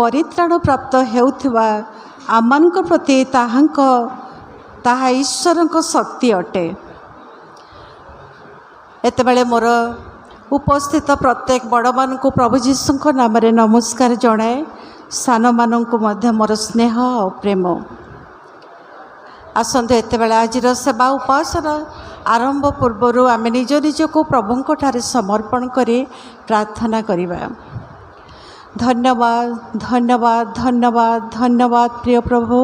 परित्राण प्राप्त हेउथिबा आमानक प्रति ताहा ईश्वर शक्ति अटे। एतेबेले मोर उपस्थित प्रत्येक बड़ मान को प्रभु जीशु नाम रे नमस्कार जणाए। सान मानक मध्य मोर स्नेह और प्रेम। आसंतु एतेबेले आजिर सेवा उपासना आरंभ पूर्वर आम निज निजक प्रभुंक ठारे समर्पण करी प्रार्थना करिबा। धन्यवाद धन्यवाद धन्यवाद धन्यवाद प्रिय प्रभु,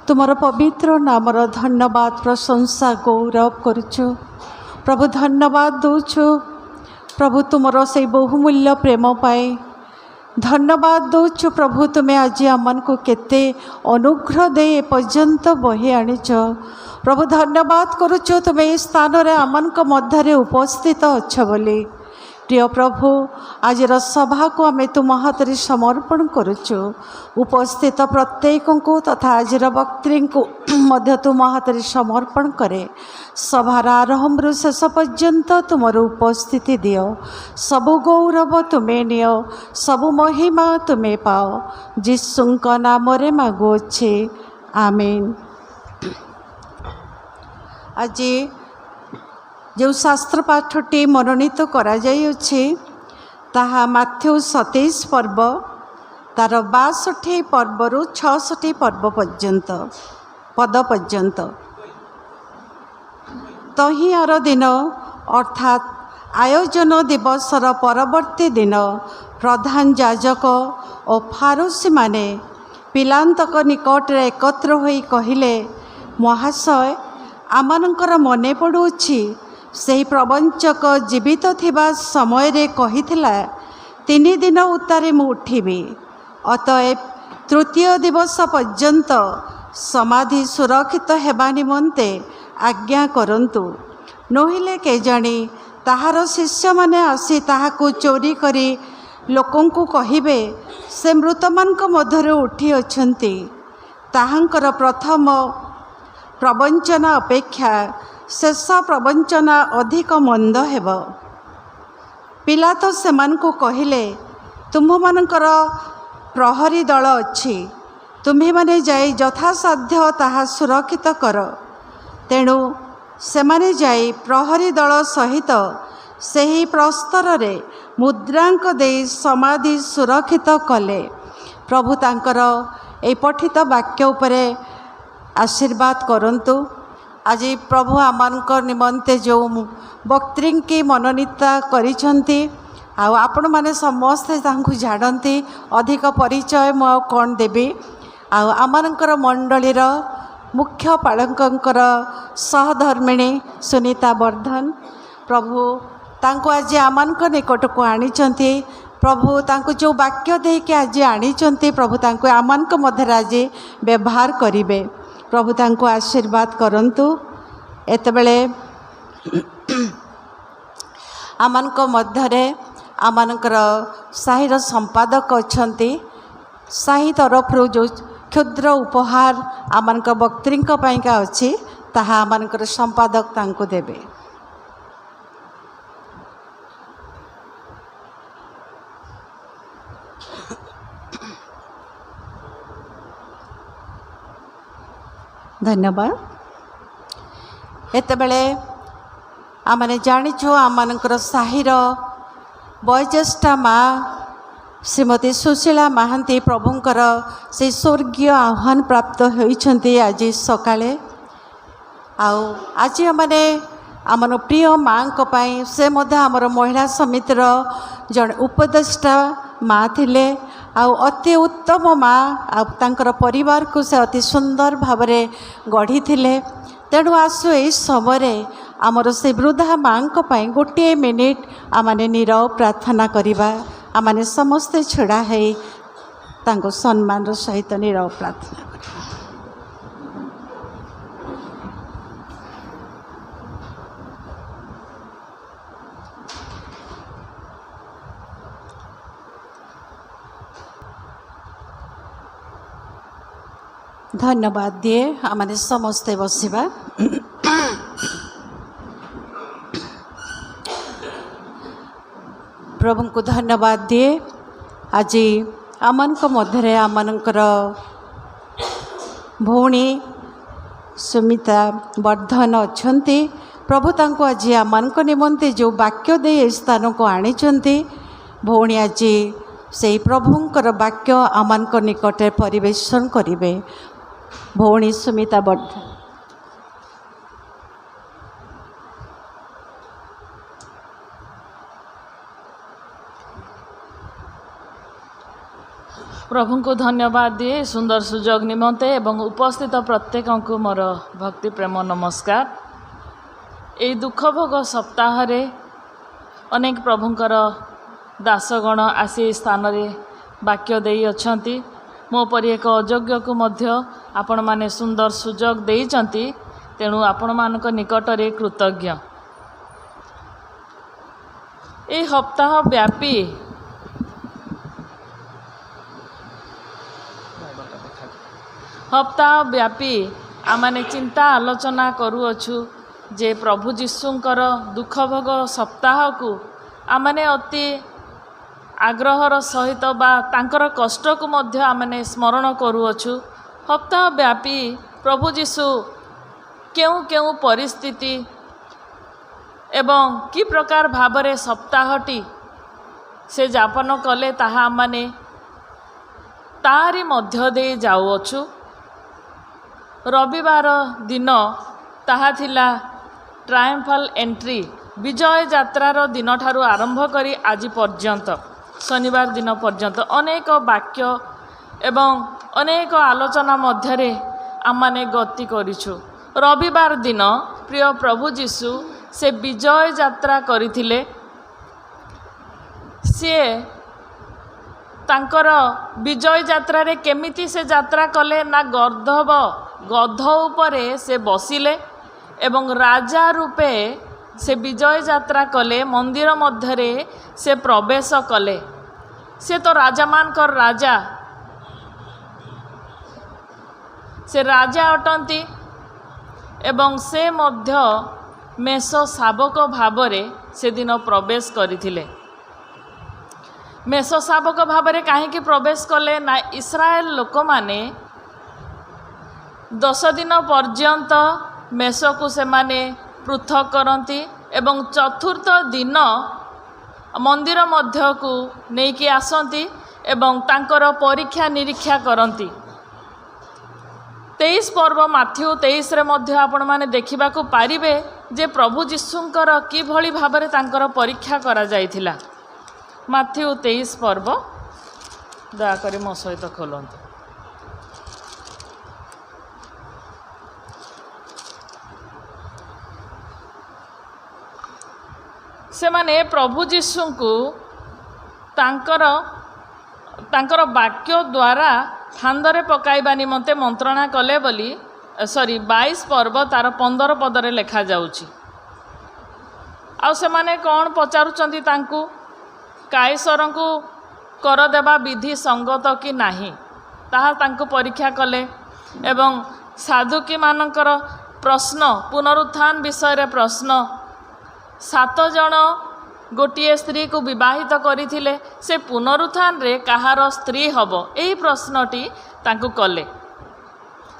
तुमर पवित्र नामर धन्यवाद प्रशंसा गौरव करुछु प्रभु। धन्यवाद दौछु प्रभु तुमर से बहुमूल्य प्रेम पाए। धन्यवाद दौछु प्रभु, तुम्हें आज आमन को केते अनुग्रह दे पर्यंत बहे आनीच प्रभु। धन्यवाद करुछु तुम्हें स्थान रे आमन को मध्य उपस्थित अच्छ बोली। प्रिय प्रभु, आज सभा को आम तुम हाथ समर्पण करुछु। उपस्थित प्रत्येक को तथा आज वक्त्री को मध्य तुम हाथ समर्पण करे। सभार आरंभ शेष पर्यंत तुमर उपस्थिति दियो। सबु गौरव तुम्हें नियो, सबु महिमा तुम्हें पाओ। जीशुंक नाम रे मागुछि, आमीन। आज जो शास्त्र पाठटी मनोनीत करा जाइछि ताहा माथ्यू 27 पर्व तार 62 पर्वर 66 पर्व पर्यंत पद पर्यंत। तहियार दिन अर्थात आयोजन दिवसर परवर्ती दिन प्रधान याजक और फारोसी माने पिलातक निकट एकत्र होई कहिले, महाशय आमानकर मने पड़ुछि से प्रवंचक जीवित थिबा समय रे कहिथिला 3 दिन उतारे मु उठिबी। अतएव तृतीय दिवस पर्यंत समाधि सुरक्षित हेबा निमंते आज्ञा करंतु, नहिले केजाणी ताहार शिष्य माने आसी ताहाकु चोरी करी लोकंकु कहिबे से मृतमानक मध्यरे उठी अछंती। ताहांकर प्रथम प्रवंचना अपेक्षा शेष प्रवंचना अधिक मंद हेब। पिलातो सेमानकु कहिले, तुम्भमानकर प्रहरी दल अच्छी, तुम्हे माने जाई यथासाध्य ताहा सुरक्षित कर। तेणु सेमाने जाई प्रहरी दल सहित सही प्रस्तर रे मुद्रांक दे समाधि सुरक्षित कले। प्रभु तांकर ए पठित वाक्य उपरे आशीर्वाद करंतु। आज प्रभु आमानक निमंते जो वक्त्री की मनोनीत करिछंती आपण माने समस्ते तांकु जानती। अधिक परिचय मु कौन देवी। आमानकर मंडलीर मुख्य पालकंकर सहधर्मिणी सुनीता वर्धन प्रभु तांको आज आमानक निकट को आनीचंती। प्रभु तांको जो वाक्य देके आज आनीचंती प्रभु तांको आमानक मध्य आज व्यवहार करिवे। प्रभु तांको आशीर्वाद करंतु। एतेबेले आमानक मध्यरे आमानकर साहिर संपादक अछंती। साही तरफ जो क्षुद्र उपहार आमानक वक्त्रींक पाइका अछि ताहा आमानकर संपादक तांको देबे। धन्यवाद। एतेबेले आमने जानिछु आमानकर साहिर वयोज्येष्ठा माँ श्रीमती सुशीला महांती प्रभुंकर से स्वर्गीय आह्वान प्राप्त होइछंती आज सकाळे। आज आमने आमर प्रिय माँ को पाई से मध्य आमर महिला समितिर जन उपदेष्टा माँ थिले। अति उत्तम माँ तांकर परिवार को से अति सुंदर भावरे गढ़ी थिले। तेणु आसु ए समय आमर से वृद्धा माँ को पाई गोटे मिनिट आमाने नीरव प्रार्थना करिबा। आमाने समस्ते छड़ा है तांको सम्मान सहित नीरव प्रार्थना करिबा। धन्यवाद दिए आमाने समस्ते बसिबा। प्रभु को धन्यवाद दिए। आज आमनक मध्य आमनकर भौणी सुमिता वर्धन अच्छे प्रभु तांको आज आम निमंते जो वाक्य दे स्थान को आनी भौणी आज से प्रभुंकर वाक्य आम निकट परिवेशन करेंगे। भौणी सुमिता वर्धन। प्रभु को धन्यवाद दिए सुंदर सुजोग निमंते एवं उपस्थित प्रत्येक को मोर भक्ति प्रेम नमस्कार। ये दुख भोग सप्ताह रे अनेक प्रभुंकर दासगण आसी स्थान रे वाक्य देई अछंती। मो परि एक अयोग्य को मध्य आपण माने सुंदर सुजोग देइचंती, तेणु आपण मानक निकट रे कृतज्ञ। ए सप्ताह व्यापी आमाने चिंता आलोचना करूअछु जे प्रभु जीशुंकर दुख भोग सप्ताह को आमाने अति आग्रहर सहित बा तांकर कष्ट को मध्य आमाने स्मरण करूअछु। सप्ताह व्यापी प्रभु जीशु केउ केउ परिस्थिति एवं कि प्रकार भावरे सप्ताहटी से जापन कले ताहा आमाने तारी मध्य दे जाउअछु। रविवार दिन ताहा थिला ट्रायम्फल एंट्री विजय यात्रार दिन ठारू आरंभ करी आज पर्यंत शनिवार दिन पर्यंत अनेक वाक्य एवं अनेक आलोचना मध्यरे आमाने गति करिछु। रविवार दिन प्रिय प्रभु जीशु से विजय यात्रा करिथिले। से तांकर विजय यात्रा रे केमिति से यात्रा कले ना गध उपरे से बसिले एवं राजा रूपे से विजय यात्रा कले। मंदिर मध्यरे से प्रवेश कले। से तो राजा मानकर राजा, से राजा अटंती एवं से मध्य मेष शावक भावरे से दिन प्रवेश करिथिले। मेष शावक भावरे काहेकि प्रवेश कले ना इस्राएल लोक माने 10 दिन पर्यंत मेष को से माने पृथक करती एवं चतुर्थ दिन मंदिर मध्य को नेकी आसती एवं तांकर परीक्षा निरीक्षा करती। 23 पर्व माथ्यू 23 रे मध्य आपण माने देखिबा को पारिबे जे प्रभु जीशुंकर कि भली भाबरे तांकर परीक्षा करा जायथिला। माथ्यू 23 पर्व दया करी मो सहित खोलंतु। से माने प्रभु जीशु को तांकर वाक्य द्वारा फांदरे पकाइबा निमंते मंत्रणा कले बोली 22 पर्व तार 15 पदरे लेखा जाउची। आ से माने कौन पचारुचंती तांकू कायसर को कर देबा विधि संगत कि नाही ताहा तांकू परीक्षा कले एवं साधुकी मानकर प्रश्न पुनरुत्थान विषय रे प्रश्न 7 जन गोटे स्त्री को विवाहित करथिले से पुनरुत्थान रे कहार स्त्री हबो एही प्रश्नटी तांकू कले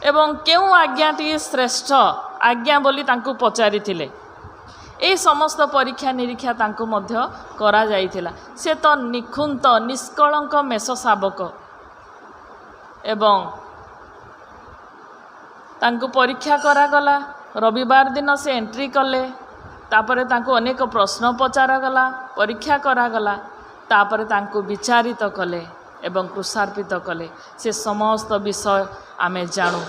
एवं केउ आज्ञाटी श्रेष्ठ आज्ञा बोली तांकू पचारिथिले। ए समस्त परीक्षा निरीक्षा तांकू मध्य करा जाइथिला। से तो निखुंत निष्कलंक मेष शावक एवं तांकू परीक्षा करा गला। रविवार दिन से एंट्री कले, तापरे तांकू अनेक प्रश्न पचारा गला, परीक्षा करा गला, तापरे तांकू विचारित कले एवं क्रूसार्पित कले। से समस्त विषय आमे जानू।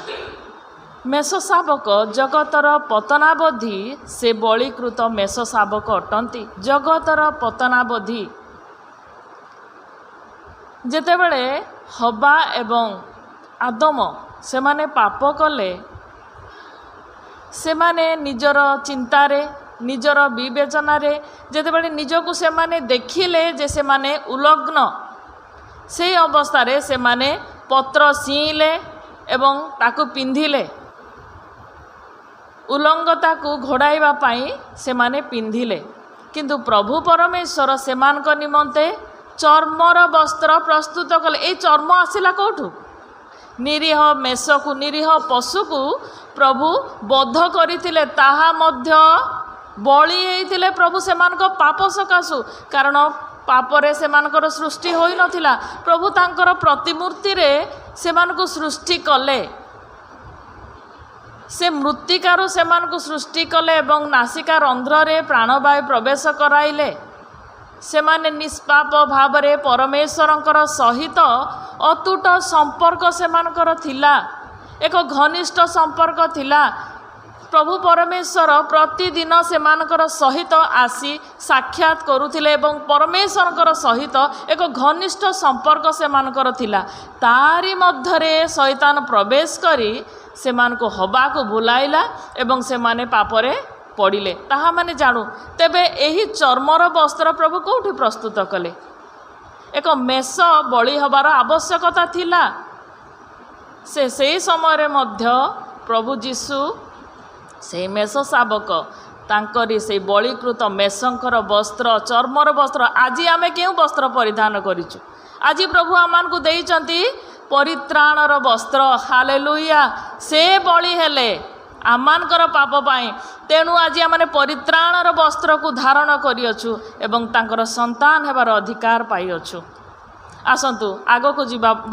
मेष शावक जगतर पतनावधि से बळीकृत मेष शावक अटंती। जगतर पतनावधि जेतेबेले हवा एवं आदम से माने पाप कले, से माने निजर चिंतारे निजर विवेचना रे जेतेबेले निजको से माने देखिले जे से माने उलग्न से अवस्था रे से माने पत्र सीले एवं ताकू पिंधिले। उलंगता को घोड़ाइबा पाई से माने पिंधिले, किंतु प्रभु परमेश्वर सेमानक निमंते ଚର୍ମର ବସ୍ତ୍ର ପ୍ରସ୍ତୁତ କଲେ। ଏଇ ଚର୍ମ ଆସିଲା କେଉଁଠୁ? ନିରୀହ ମେଷକୁ, ନିରୀହ ପଶୁକୁ ପ୍ରଭୁ ବଧ କରିଥିଲେ, ତାହା ମଧ୍ୟ ବଳି ହେଇଥିଲେ ପ୍ରଭୁ ସେମାନଙ୍କ ପାପ ସକାଶୁ। କାରଣ ପାପରେ ସେମାନଙ୍କର ସୃଷ୍ଟି ହୋଇନଥିଲା, ପ୍ରଭୁ ତାଙ୍କର ପ୍ରତିମୂର୍ତ୍ତିରେ ସେମାନଙ୍କୁ ସୃଷ୍ଟି କଲେ। ସେ ମୃତ୍ତିକାରୁ ସେମାନଙ୍କୁ ସୃଷ୍ଟି କଲେ ଏବଂ ନାସିକା ରନ୍ଧ୍ରରେ ପ୍ରାଣବାୟୁ ପ୍ରବେଶ କରାଇଲେ। ସେମାନେ ନିଷ୍ପାପ ଭାବରେ ପରମେଶ୍ୱରଙ୍କର ସହିତ ଅତୁଟ ସମ୍ପର୍କ ସେମାନଙ୍କର ଥିଲା, ଏକ ଘନିଷ୍ଠ ସମ୍ପର୍କ ଥିଲା। ପ୍ରଭୁ ପରମେଶ୍ୱର ପ୍ରତିଦିନ ସେମାନଙ୍କର ସହିତ ଆସି ସାକ୍ଷାତ କରୁଥିଲେ ଏବଂ ପରମେଶ୍ୱରଙ୍କର ସହିତ ଏକ ଘନିଷ୍ଠ ସମ୍ପର୍କ ସେମାନଙ୍କର ଥିଲା। ତାରି ମଧ୍ୟରେ ଶୈତାନ ପ୍ରବେଶ କରି ସେମାନଙ୍କୁ ହବାକୁ ବୁଲାଇଲା ଏବଂ ସେମାନେ ପାପରେ ପଡ଼ିଲେ, ତାହା ମାନେ ଜାଣୁ। ତେବେ ଏହି ଚର୍ମର ବସ୍ତ୍ର ପ୍ରଭୁ କେଉଁଠି ପ୍ରସ୍ତୁତ କଲେ? ଏକ ମେଷ ବଳି ହେବାର ଆବଶ୍ୟକତା ଥିଲା। ସେହି ସମୟରେ ମଧ୍ୟ ପ୍ରଭୁ ଯୀଶୁ ସେଇ ମେଷ ଶାବକ ତାଙ୍କରି ସେଇ ବଳିକୃତ ମେଷଙ୍କର ବସ୍ତ୍ର, ଚର୍ମର ବସ୍ତ୍ର। ଆଜି ଆମେ କେଉଁ ବସ୍ତ୍ର ପରିଧାନ କରିଛୁ? ଆଜି ପ୍ରଭୁ ଆମମାନଙ୍କୁ ଦେଇଛନ୍ତି ପରିତ୍ରାଣର ବସ୍ତ୍ର। ହାଲେଲୁୟା! ସେ ବଳି ହେଲେ ଆମମାନଙ୍କର ପାପ ପାଇଁ। ତେଣୁ ଆଜି ଆମେ ପରିତ୍ରାଣର ବସ୍ତ୍ରକୁ ଧାରଣ କରିଅଛୁ ଏବଂ ତାଙ୍କର ସନ୍ତାନ ହେବାର ଅଧିକାର ପାଇଅଛୁ। ଆସନ୍ତୁ ଆଗକୁ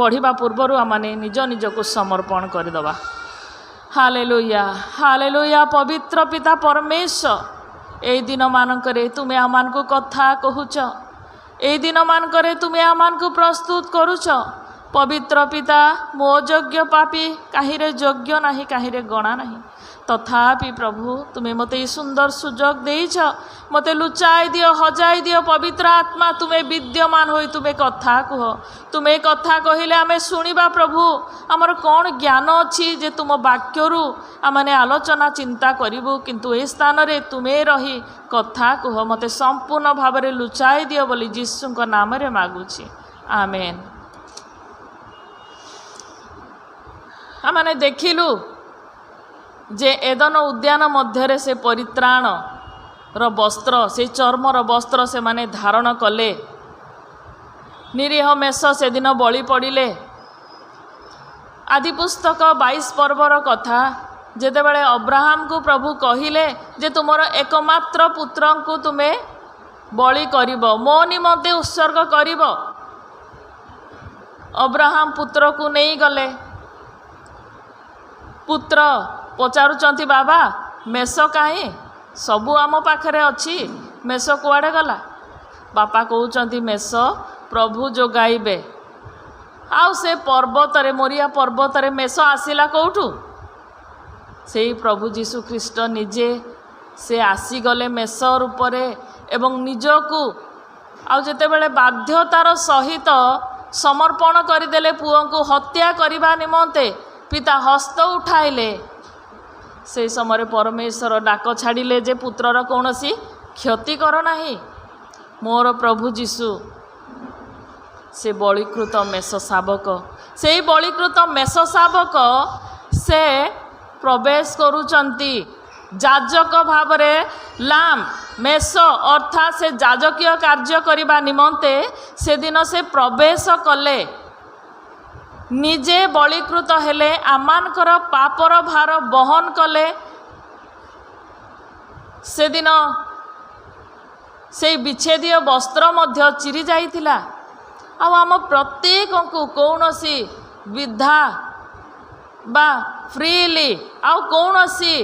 ବଢ଼ିବା ପୂର୍ବରୁ ଆମେ ନିଜ ନିଜକୁ ସମର୍ପଣ କରିଦେବା। Hallelujah, hallelujah. ପବିତ୍ର ପିତା ପରମେଶ୍ୱର, ଏଇ ଦିନମାନଙ୍କରେ ତୁମେ ଆମମାନଙ୍କୁ କଥା କହୁଛ, ଏଇ ଦିନମାନଙ୍କରେ ତୁମେ ଆମମାନଙ୍କୁ ପ୍ରସ୍ତୁତ କରୁଛ। ପବିତ୍ର ପିତା, ମୋ ଯୋଗ୍ୟ ପାପୀ, କାହିଁରେ ଯୋଗ୍ୟ ନାହିଁ, କାହିଁରେ ଗଣା ନାହିଁ। ତଥାପି ପ୍ରଭୁ ତୁମେ ମୋତେ ଏହି ସୁନ୍ଦର ସୁଯୋଗ ଦେଇଛ। ମୋତେ ଲୁଚାଇ ଦିଅ, ହଜାଇ ଦିଅ। ପବିତ୍ର ଆତ୍ମା, ତୁମେ ବିଦ୍ୟମାନ ହୋଇ ତୁମେ କଥା କୁହ। ତୁମେ କଥା କହିଲେ ଆମେ ଶୁଣିବା। ପ୍ରଭୁ, ଆମର କ'ଣ ଜ୍ଞାନ ଅଛି ଯେ ତୁମ ବାକ୍ୟରୁ ଆମେ ଆଲୋଚନା ଚିନ୍ତା କରିବୁ, କିନ୍ତୁ ଏ ସ୍ଥାନରେ ତୁମେ ରହି କଥା କୁହ। ମୋତେ ସମ୍ପୂର୍ଣ୍ଣ ଭାବରେ ଲୁଚାଇ ଦିଅ ବୋଲି ଯୀଶୁଙ୍କ ନାମରେ ମାଗୁଛି, ଆମେନ୍। ଆମେ ଦେଖିଲୁ ଯେ ଏଦନ ଉଦ୍ୟାନ ମଧ୍ୟରେ ସେ ପରିତ୍ରାଣର ବସ୍ତ୍ର, ସେ ଚର୍ମର ବସ୍ତ୍ର ସେମାନେ ଧାରଣ କଲେ। ନିରୀହ ମେଷ ସେଦିନ ବଳି ପଡ଼ିଲେ। ଆଦି ପୁସ୍ତକ 22 ପର୍ବର କଥା, ଯେତେବେଳେ ଅବ୍ରାହମକୁ ପ୍ରଭୁ କହିଲେ ଯେ ତୁମର ଏକମାତ୍ର ପୁତ୍ରଙ୍କୁ ତୁମେ ବଳି କରିବ, ମୋ ନିମନ୍ତେ ଉତ୍ସର୍ଗ କରିବ। ଅବ୍ରାହମ ପୁତ୍ରକୁ ନେଇଗଲେ। ପୁତ୍ର ପଚାରୁଛନ୍ତି, ବାବା ମେଷ କାହିଁ? ସବୁ ଆମ ପାଖରେ ଅଛି, ମେଷ କୁଆଡ଼େ ଗଲା? ବାପା କହୁଛନ୍ତି ମେଷ ପ୍ରଭୁ ଯୋଗାଇବେ। ଆଉ ସେ ପର୍ବତରେ, ମୋରିଆ ପର୍ବତରେ ମେଷ ଆସିଲା କେଉଁଠୁ? ସେଇ ପ୍ରଭୁ ଯୀଶୁ ଖ୍ରୀଷ୍ଟ ନିଜେ ସେ ଆସିଗଲେ ମେଷ ରୂପରେ ଏବଂ ନିଜକୁ ଆଉ ଯେତେବେଳେ ବାଧ୍ୟତାର ସହିତ ସମର୍ପଣ କରିଦେଲେ ପୁଅଙ୍କୁ ହତ୍ୟା କରିବା ନିମନ୍ତେ, ପିତା ହସ୍ତ ଉଠାଇଲେ। ସେହି ସମୟରେ ପରମେଶ୍ୱର ଡାକ ଛାଡ଼ିଲେ ଯେ ପୁତ୍ରର କୌଣସି କ୍ଷତି କର ନାହିଁ। ମୋର ପ୍ରଭୁ ଯୀଶୁ ସେ ବଳିକୃତ ମେଷ ଶାବକ, ସେଇ ବଳିକୃତ ମେଷ ଶାବକ ସେ ପ୍ରବେଶ କରୁଛନ୍ତି ଯାଜକ ଭାବରେ। ଲାମ୍ ମେଷ ଅର୍ଥାତ୍ ସେ ଯାଜକୀୟ କାର୍ଯ୍ୟ କରିବା ନିମନ୍ତେ ସେଦିନ ସେ ପ୍ରବେଶ କଲେ। ନିଜେ ବଳିକୃତ ହେଲେ, ଆମମାନଙ୍କର ପାପର ଭାର ବହନ କଲେ। ସେଦିନ ସେଇ ବିଚ୍ଛେଦୀୟ ବସ୍ତ୍ର ମଧ୍ୟ ଚିରି ଯାଇଥିଲା। ଆଉ ଆମ ପ୍ରତ୍ୟେକଙ୍କୁ କୌଣସି ବିଧା ବା ଫ୍ରିଲି ଆଉ କୌଣସି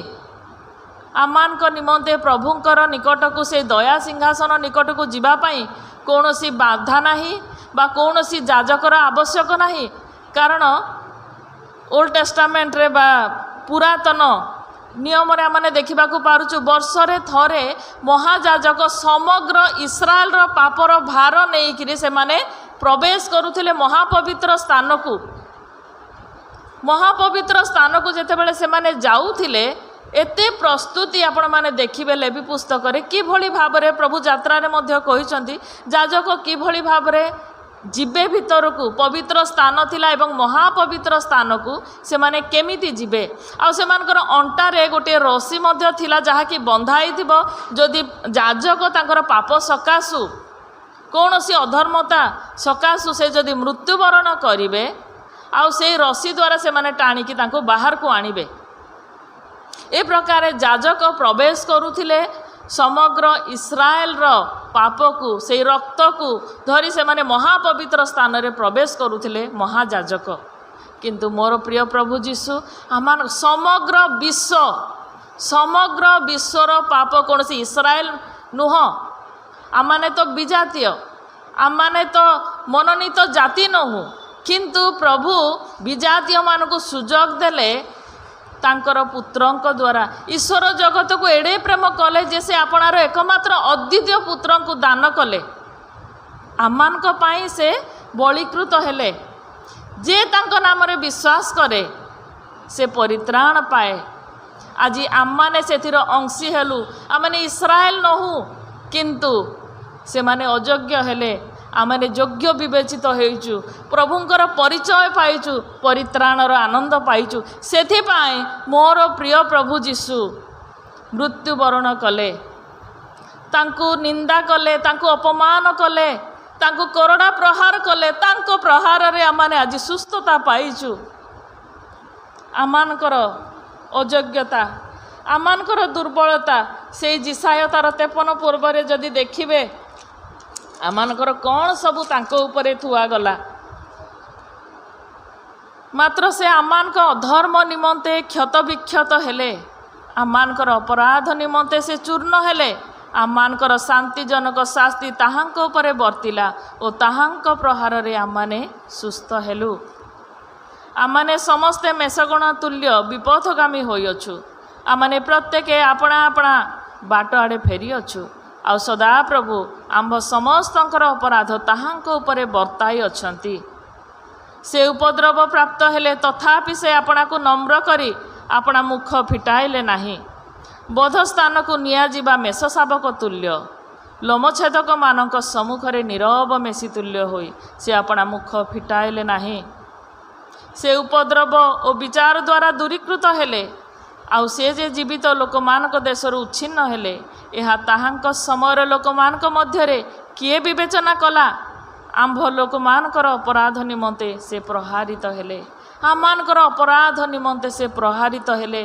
ଆମମାନଙ୍କ ନିମନ୍ତେ ପ୍ରଭୁଙ୍କର ନିକଟକୁ, ସେ ଦୟା ସିଂହାସନ ନିକଟକୁ ଯିବା ପାଇଁ କୌଣସି ବାଧା ନାହିଁ ବା କୌଣସି ଯାଜକର ଆବଶ୍ୟକ ନାହିଁ। କାରଣ ଓଲ୍ଡ ଟେଷ୍ଟାମେଣ୍ଟରେ ବା ପୁରାତନ ନିୟମରେ ଆମେ ଦେଖିବାକୁ ପାରୁଛୁ, ବର୍ଷରେ ଥରେ ମହାଯାଜକ ସମଗ୍ର ଇସ୍ରାଏଲର ପାପର ଭାର ନେଇକରି ସେମାନେ ପ୍ରବେଶ କରୁଥିଲେ ମହାପବିତ୍ର ସ୍ଥାନକୁ। ମହାପବିତ୍ର ସ୍ଥାନକୁ ଯେତେବେଳେ ସେମାନେ ଯାଉଥିଲେ, ଏତେ ପ୍ରସ୍ତୁତି ଆପଣମାନେ ଦେଖିବେ ଲେବି ପୁସ୍ତକରେ, କିଭଳି ଭାବରେ ପ୍ରଭୁ ଯାତ୍ରାରେ ମଧ୍ୟ କହିଛନ୍ତି ଯାଜକ କିଭଳି ଭାବରେ ଯିବେ ଭିତରକୁ। ପବିତ୍ର ସ୍ଥାନ ଥିଲା ଏବଂ ମହାପବିତ୍ର ସ୍ଥାନକୁ ସେମାନେ କେମିତି ଯିବେ। ଆଉ ସେମାନଙ୍କର ଅଣ୍ଟାରେ ଗୋଟିଏ ରସି ମଧ୍ୟ ଥିଲା, ଯାହାକି ବନ୍ଧା ହେଇଥିବ। ଯଦି ଯାଜକ ତାଙ୍କର ପାପ ସକାଶୁ କୌଣସି ଅଧର୍ମତା ସକାଶୁ ସେ ଯଦି ମୃତ୍ୟୁବରଣ କରିବେ ଆଉ ସେଇ ରସି ଦ୍ୱାରା ସେମାନେ ଟାଣିକି ତାଙ୍କୁ ବାହାରକୁ ଆଣିବେ। ଏ ପ୍ରକାର ଯାଜକ ପ୍ରବେଶ କରୁଥିଲେ ସମଗ୍ର ଇସ୍ରାଏଲର ପାପକୁ, ସେଇ ରକ୍ତକୁ ଧରି ସେମାନେ ମହାପବିତ୍ର ସ୍ଥାନରେ ପ୍ରବେଶ କରୁଥିଲେ ମହାଯାଜକ। କିନ୍ତୁ ମୋର ପ୍ରିୟ ପ୍ରଭୁ ଯୀଶୁ ସମଗ୍ର ବିଶ୍ୱର ପାପ, କୌଣସି ଇସ୍ରାଏଲ ନୁହଁ, ଆମମାନେ ତ ବିଜାତୀୟ, ଆମମାନେ ତ ମନୋନୀତ ଜାତି ନୁହଁ, କିନ୍ତୁ ପ୍ରଭୁ ବିଜାତୀୟମାନଙ୍କୁ ସୁଯୋଗ ଦେଲେ ତାଙ୍କର ପୁତ୍ରଙ୍କ ଦ୍ୱାରା। ଈଶ୍ୱର ଜଗତକୁ ଏଡ଼େ ପ୍ରେମ କଲେ ଯେ ସେ ଆପଣାର ଏକମାତ୍ର ଅଦ୍ୱିତୀୟ ପୁତ୍ରଙ୍କୁ ଦାନ କଲେ। ଆମମାନଙ୍କ ପାଇଁ ସେ ବଳୀକୃତ ହେଲେ। ଯେ ତାଙ୍କ ନାମରେ ବିଶ୍ୱାସ କରେ ସେ ପରିତ୍ରାଣ ପାଏ। ଆଜି ଆମମାନେ ସେଥିର ଅଂଶୀ ହେଲୁ। ଆମମାନେ ଇସ୍ରାଏଲ ନୋହୁଁ, କିନ୍ତୁ ସେମାନେ ଅଯୋଗ୍ୟ ହେଲେ, ଆମମାନେ ଯୋଗ୍ୟ ବିବେଚିତ ହୋଇଛୁ, ପ୍ରଭୁଙ୍କର ପରିଚୟ ପାଇଛୁ, ପରିତ୍ରାଣର ଆନନ୍ଦ ପାଇଛୁ। ସେଥିପାଇଁ ମୋର ପ୍ରିୟ ପ୍ରଭୁ ଯୀଶୁ ମୃତ୍ୟୁବରଣ କଲେ, ତାଙ୍କୁ ନିନ୍ଦା କଲେ, ତାଙ୍କୁ ଅପମାନ କଲେ, ତାଙ୍କୁ କରଡ଼ା ପ୍ରହାର କଲେ। ତାଙ୍କ ପ୍ରହାରରେ ଆମମାନେ ଆଜି ସୁସ୍ଥତା ପାଇଛୁ। ଆମମାନଙ୍କର ଅଯୋଗ୍ୟତା, ଆମମାନଙ୍କର ଦୁର୍ବଳତା ସେଇ ଜିସାୟ ତାର 53 ପୂର୍ବରେ ଯଦି ଦେଖିବେ, ଆମମାନଙ୍କର କ'ଣ ସବୁ ତାଙ୍କ ଉପରେ ଥୁଆଗଲା। ମାତ୍ର ସେ ଆମମାନଙ୍କ ଅଧର୍ମ ନିମନ୍ତେ କ୍ଷତ ବିକ୍ଷତ ହେଲେ, ଆମମାନଙ୍କର ଅପରାଧ ନିମନ୍ତେ ସେ ଚୂର୍ଣ୍ଣ ହେଲେ। ଆମମାନଙ୍କର ଶାନ୍ତିଜନକ ଶାସ୍ତି ତାହାଙ୍କ ଉପରେ ବର୍ତ୍ତିଲା ଓ ତାହାଙ୍କ ପ୍ରହାରରେ ଆମମାନେ ସୁସ୍ଥ ହେଲୁ। ଆମମାନେ ସମସ୍ତେ ମେଷଗଣ ତୁଲ୍ୟ ବିପଥଗାମୀ ହୋଇଅଛୁ। ଆମମାନେ ପ୍ରତ୍ୟେକ ଆପଣା ଆପଣା ବାଟ ଆଡ଼େ ଫେରିଅଛୁ। ଆଉ ସଦାପ୍ରଭୁ ଆମ୍ଭ ସମସ୍ତଙ୍କର ଅପରାଧ ତାହାଙ୍କ ଉପରେ ବର୍ତ୍ତାଇ ଅଛନ୍ତି। ସେ ଉପଦ୍ରବ ପ୍ରାପ୍ତ ହେଲେ, ତଥାପି ସେ ଆପଣାକୁ ନମ୍ର କରି ଆପଣା ମୁଖ ଫିଟାଇଲେ ନାହିଁ। ବଧସ୍ଥାନକୁ ନିଆଯିବା ମେଷ ଶାବକ ତୁଲ୍ୟ, ଲୋମଛେଦକମାନଙ୍କ ସମ୍ମୁଖରେ ନୀରବ ମେଷି ତୁଲ୍ୟ ହୋଇ ସେ ଆପଣା ମୁଖ ଫିଟାଇଲେ ନାହିଁ। ସେ ଉପଦ୍ରବ ଓ ବିଚାର ଦ୍ୱାରା ଦୂରୀକୃତ ହେଲେ। ଆଉ ସେ ଯେ ଜୀବିତ ଲୋକମାନଙ୍କ ଦେଶରୁ ଉଚ୍ଛିନ୍ନ ହେଲେ, ଏହା ତାହାଙ୍କ ସମୟର ଲୋକମାନଙ୍କ ମଧ୍ୟରେ କିଏ ବିବେଚନା କଲା? ଆମ୍ଭ ଲୋକମାନଙ୍କର ଅପରାଧ ନିମନ୍ତେ ସେ ପ୍ରହାରିତ ହେଲେ, ଆମମାନଙ୍କର ଅପରାଧ ନିମନ୍ତେ ସେ ପ୍ରହାରିତ ହେଲେ,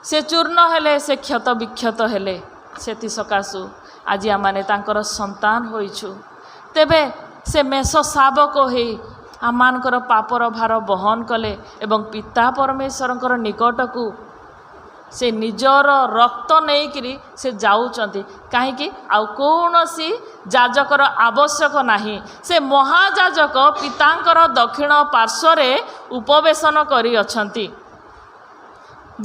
ସେ ଚୂର୍ଣ୍ଣ ହେଲେ, ସେ କ୍ଷତ ବିକ୍ଷତ ହେଲେ। ସେଥିସକାଶୁ ଆଜି ଆମମାନେ ତାଙ୍କର ସନ୍ତାନ ହୋଇଛୁ। ତେବେ ସେ ମେଷ ଶାବକ ହୋଇ ଆମମାନଙ୍କର ପାପର ଭାର ବହନ କଲେ ଏବଂ ପିତା ପରମେଶ୍ୱରଙ୍କର ନିକଟକୁ ସେ ନିଜର ରକ୍ତ ନେଇକରି ସେ ଯାଉଛନ୍ତି। କାହିଁକି? ଆଉ କୌଣସି ଯାଜକର ଆବଶ୍ୟକ ନାହିଁ। ସେ ମହାଯାଜକ ପିତାଙ୍କର ଦକ୍ଷିଣ ପାର୍ଶ୍ୱରେ ଉପବେଶନ କରିଅଛନ୍ତି।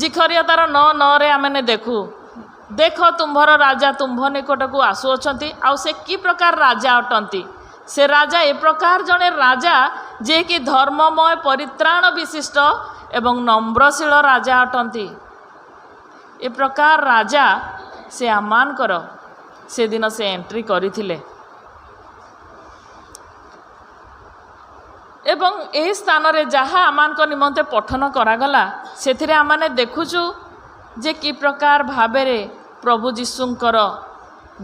ଜିଖରିଆ ତାର 9:9ରେ ଆମେ ଦେଖୁ, ଦେଖ ତୁମ୍ଭର ରାଜା ତୁମ୍ଭ ନିକଟକୁ ଆସୁଅଛନ୍ତି। ଆଉ ସେ କି ପ୍ରକାର ରାଜା ଅଟନ୍ତି? ସେ ରାଜା ଏ ପ୍ରକାର ଜଣେ ରାଜା ଯିଏକି ଧର୍ମମୟ, ପରିତ୍ରାଣ ବିଶିଷ୍ଟ ଏବଂ ନମ୍ରଶୀଳ ରାଜା ଅଟନ୍ତି। ଏ ପ୍ରକାର ରାଜା ସେ ଆମମାନଙ୍କର ସେଦିନ ସେ ଏଣ୍ଟ୍ରି କରିଥିଲେ। ଏବଂ ଏହି ସ୍ଥାନରେ ଯାହା ଆମମାନଙ୍କ ନିମନ୍ତେ ପଠନ କରାଗଲା, ସେଥିରେ ଆମମାନେ ଦେଖୁଛୁ ଯେ କି ପ୍ରକାର ଭାବରେ ପ୍ରଭୁ ଯୀଶୁଙ୍କର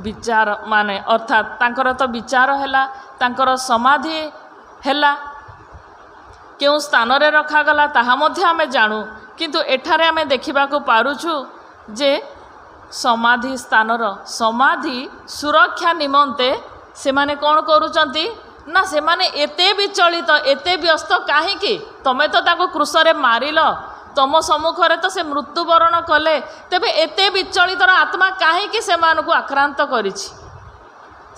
ବିଚାର ଅର୍ଥାତ୍ ତାଙ୍କର ତ ବିଚାର ହେଲା, ତାଙ୍କର ସମାଧି ହେଲା। କେଉଁ ସ୍ଥାନରେ ରଖାଗଲା ତାହା ମଧ୍ୟ ଆମେ ଜାଣୁ, କିନ୍ତୁ ଏଠାରେ ଆମେ ଦେଖିବାକୁ ପାରୁଛୁ ଯେ ସମାଧି ସ୍ଥାନର ସମାଧି ସୁରକ୍ଷା ନିମନ୍ତେ ସେମାନେ କ'ଣ କରୁଛନ୍ତି ନା, ସେମାନେ ଏତେ ବିଚଳିତ, ଏତେ ବ୍ୟସ୍ତ କାହିଁକି? ତମେ ତ ତାକୁ କ୍ରୁଶରେ ମାରିଲ, ତମ ସମ୍ମୁଖରେ ତ ସେ ମୃତ୍ୟୁବରଣ କଲେ, ତେବେ ଏତେ ବିଚଳିତର ଆତ୍ମା କାହିଁକି ସେମାନଙ୍କୁ ଆକ୍ରାନ୍ତ କରିଛି?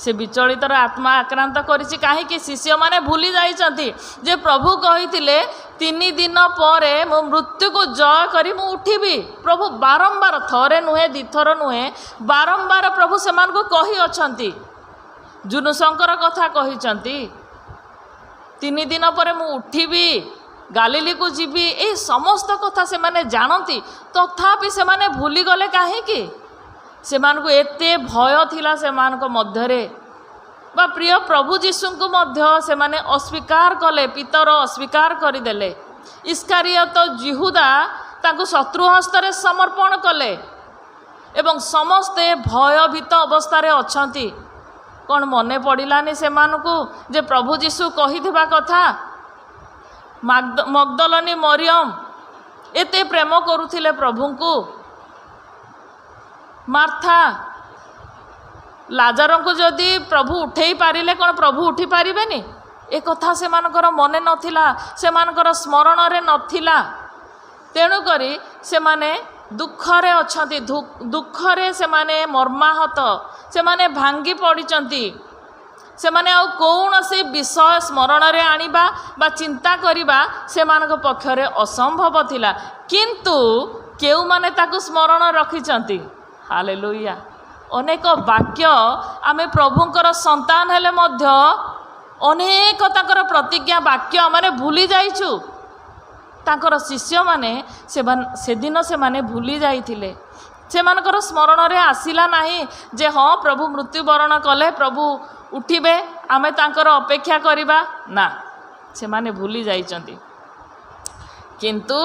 ସେ ବିଚଳିତର ଆତ୍ମା ଆକ୍ରାନ୍ତ କରିଛି କାହିଁକି? ଶିଷ୍ୟମାନେ ଭୁଲି ଯାଇଛନ୍ତି ଯେ ପ୍ରଭୁ କହିଥିଲେ 3 ଦିନ ପରେ ମୁଁ ମୃତ୍ୟୁକୁ ଜୟ କରି ମୁଁ ଉଠିବି। ପ୍ରଭୁ ବାରମ୍ବାର, ଥରେ ନୁହେଁ, 2 ଥର ନୁହେଁ, ବାରମ୍ବାର ପ୍ରଭୁ ସେମାନଙ୍କୁ କହିଅଛନ୍ତି। ଜୁନୁସଙ୍କର କଥା କହିଛନ୍ତି, 3 ଦିନ ପରେ ମୁଁ ଉଠିବି, ଗାଲିଲିକୁ ଯିବି। ଏହି ସମସ୍ତ କଥା ସେମାନେ ଜାଣନ୍ତି, ତଥାପି ସେମାନେ ଭୁଲିଗଲେ କାହିଁକି? ସେମାନଙ୍କୁ ଏତେ ଭୟ ଥିଲା ସେମାନଙ୍କ ମଧ୍ୟରେ। ବା ପ୍ରିୟ ପ୍ରଭୁ ଯୀଶୁଙ୍କୁ ମଧ୍ୟ ସେମାନେ ଅସ୍ୱୀକାର କଲେ, ପିତର ଅସ୍ୱୀକାର କରିଦେଲେ। ଇସ୍କାରିୟତ ଯିହୁଦା ତାଙ୍କୁ ଶତ୍ରୁ ହସ୍ତରେ ସମର୍ପଣ କଲେ ଏବଂ ସମସ୍ତେ ଭୟଭୀତ ଅବସ୍ଥାରେ ଅଛନ୍ତି। କ'ଣ ମନେ ପଡ଼ିଲାନି ସେମାନଙ୍କୁ ଯେ ପ୍ରଭୁ ଯୀଶୁ କହିଥିବା କଥା? ମଗ୍ଦଲନୀ ମରିୟମ ଏତେ ପ୍ରେମ କରୁଥିଲେ ପ୍ରଭୁଙ୍କୁ। ମାର୍ଥା ଲାଜରଙ୍କୁ ଯଦି ପ୍ରଭୁ ଉଠେଇ ପାରିଲେ କ'ଣ ପ୍ରଭୁ ଉଠି ପାରିବେନି? ଏ କଥା ସେମାନଙ୍କର ମନେ ନଥିଲା, ସେମାନଙ୍କର ସ୍ମରଣରେ ନଥିଲା। ତେଣୁକରି ସେମାନେ ଦୁଃଖରେ ଅଛନ୍ତି, ଦୁଃଖରେ ସେମାନେ ମର୍ମାହତ, ସେମାନେ ଭାଙ୍ଗି ପଡ଼ିଛନ୍ତି। ସେମାନେ ଆଉ କୌଣସି ବିଷୟ ସ୍ମରଣରେ ଆଣିବା ବା ଚିନ୍ତା କରିବା ସେମାନଙ୍କ ପକ୍ଷରେ ଅସମ୍ଭବ ଥିଲା। କିନ୍ତୁ କେଉଁମାନେ ତାକୁ ସ୍ମରଣ ରଖିଛନ୍ତି? ହାଲେଲୁୟା। ଅନେକ ବାକ୍ୟ ଆମେ ପ୍ରଭୁଙ୍କର ସନ୍ତାନ ହେଲେ ମଧ୍ୟ ଅନେକ ତାଙ୍କର ପ୍ରତିଜ୍ଞା ବାକ୍ୟ ଆମେ ଭୁଲି ଯାଇଛୁ। ତାଙ୍କର ଶିଷ୍ୟମାନେ ସେଦିନ ସେମାନେ ଭୁଲି ଯାଇଥିଲେ। ସେମାନଙ୍କର ସ୍ମରଣରେ ଆସିଲା ନାହିଁ ଯେ ହଁ ପ୍ରଭୁ ମୃତ୍ୟୁବରଣ କଲେ, ପ୍ରଭୁ ଉଠିବେ, ଆମେ ତାଙ୍କର ଅପେକ୍ଷା କରିବା। ନା, ସେମାନେ ଭୁଲି ଯାଇଛନ୍ତି। କିନ୍ତୁ